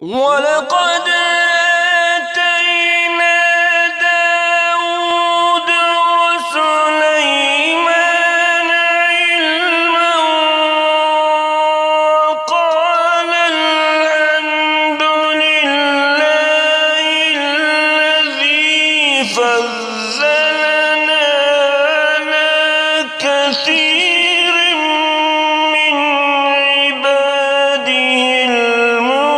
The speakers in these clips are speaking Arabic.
ولقد آتينا داود وسليمان علما وقال الحمد لله الذي فضلنا على كثير من عباده المؤمنين.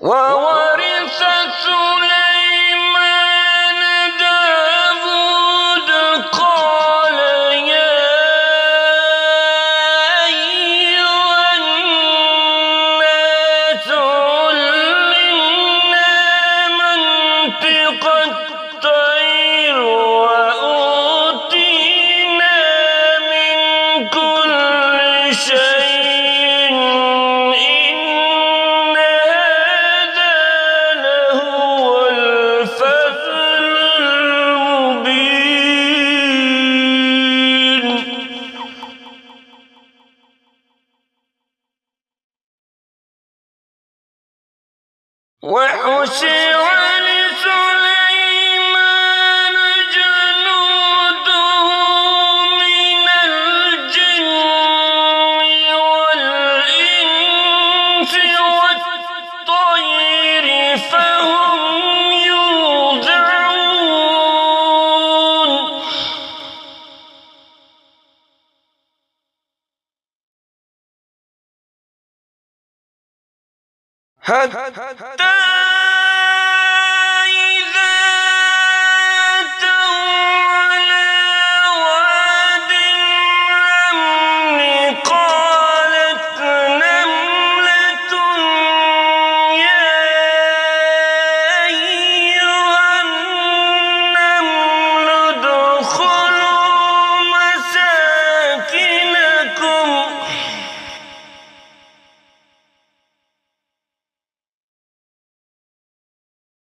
وورث سليمان داود قال يا أيها الناس علمنا منطق الطير وأوتينا من كل شيء إن هذا لهو الفضل المبين. وحشر لسليمان جنوده من الجن والإنس والطير فهم يوزعون. حتى إذا أتوا على واد النمل قالت نملة يا أيها النمل ادخلوا مساكنكم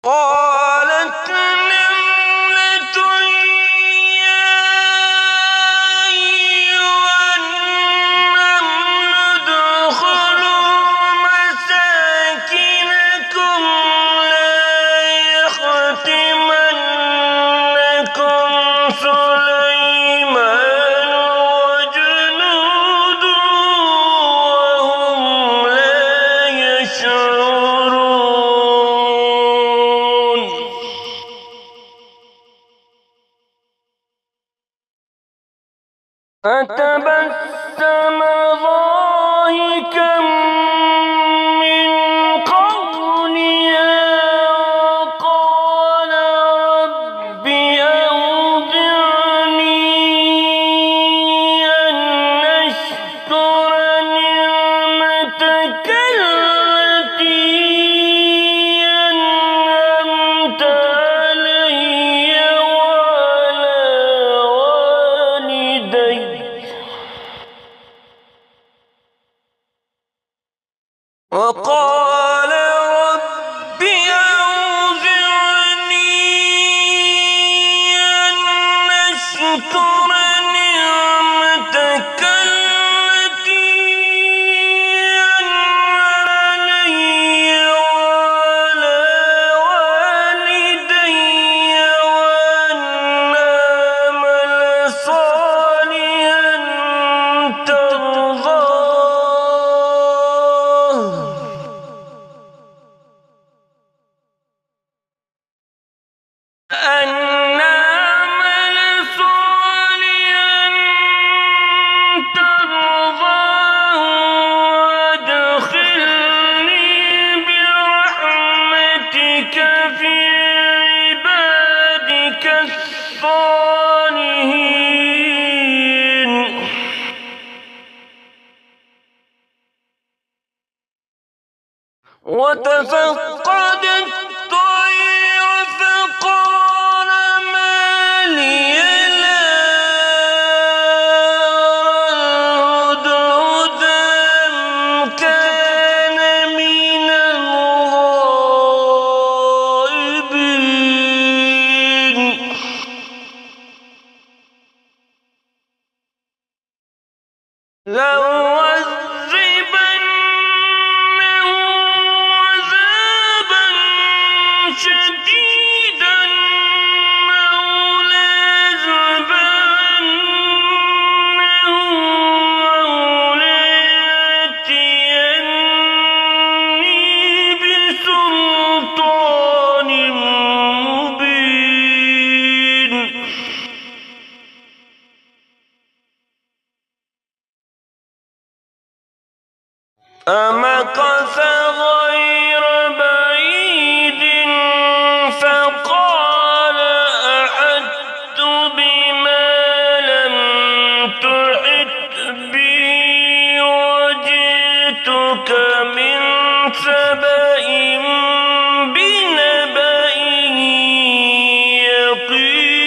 قالت نملة يا أيها النمل ادخلوا مساكنكم لا يحطمنكم سليمان وجنوده وهم لا يشعرون. فتبسم ضاحكا من قولها وقال رب أوزعني أن أشكر نعمتك التي أنعمت علي وعلى والدي وقال رب أوزعني أن أشكر نعمتك التي أنعمت علي وعلى والدي وأن أعمل صالحا ترضاه أن أعمل صالحا ترضاه وادخلني برحمتك في عبادك الصالحين. وتفقد الطير فقال ما لي لا أرى الهدهد أم كان من الغائبين. لأعذبنه عذابا شديدا أو ليعذبنه أو ليأتيني بسلطان مبين. فمكث غير بعيد فقال أحطت بما لم تحط به وجئتك من سبأ بنبأ يقين.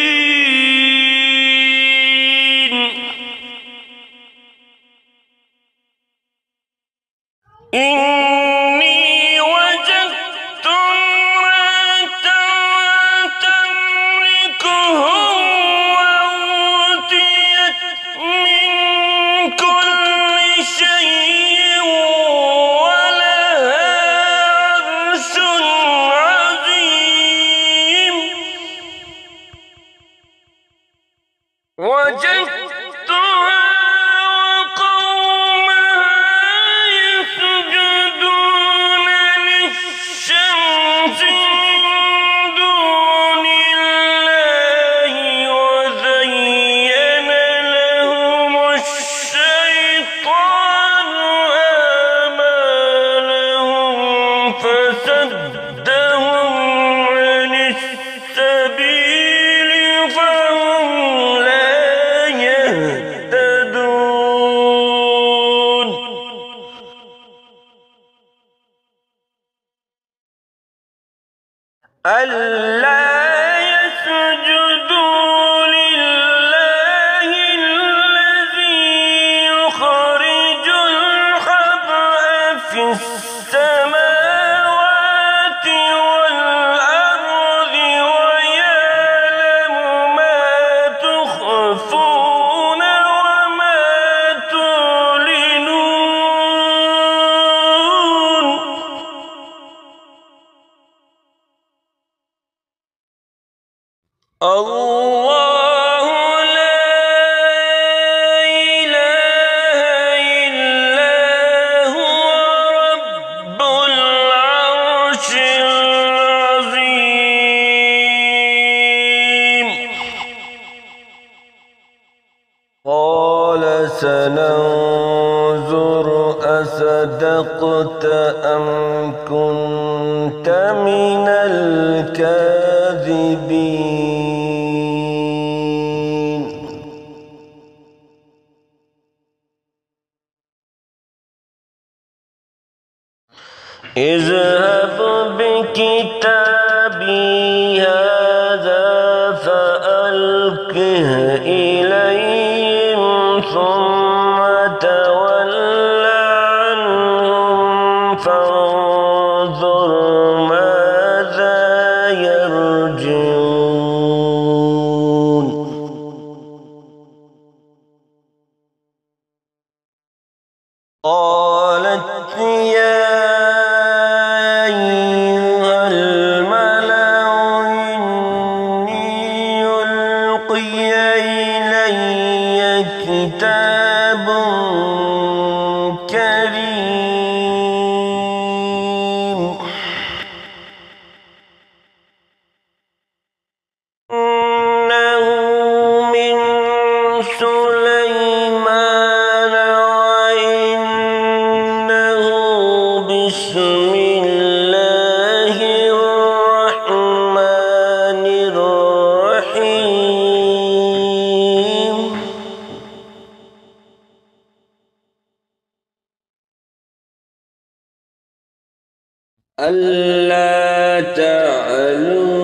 إني وجدت امرأة تملكهم وأوتيت من كل شيء ولها عرش عظيم. وجدتها وقومها يسجدون للشمس من دون الله وزين لهم الشيطان أعمالهم فصدهم عن السبيل فهم لا يهتدون. ألا يسجدوا لله الذي يخرج الحبأ في السماوات والأرض ويعلم ما تخفون وما تعلنون. الله لا إله إلا هو رب العرش العظيم. قال سننظر أصدقت أم كنت من الكاذبين. اذهب بكتابي هذا فألقه إليهم ثم تول عنهم فانظر ماذا يرجعون. قالت يا أيها الملأ إني ألقي إلي كتاب كريم إنه من سليمان وإنه بسم الله الرحمن الرحيم. ألا تعلوا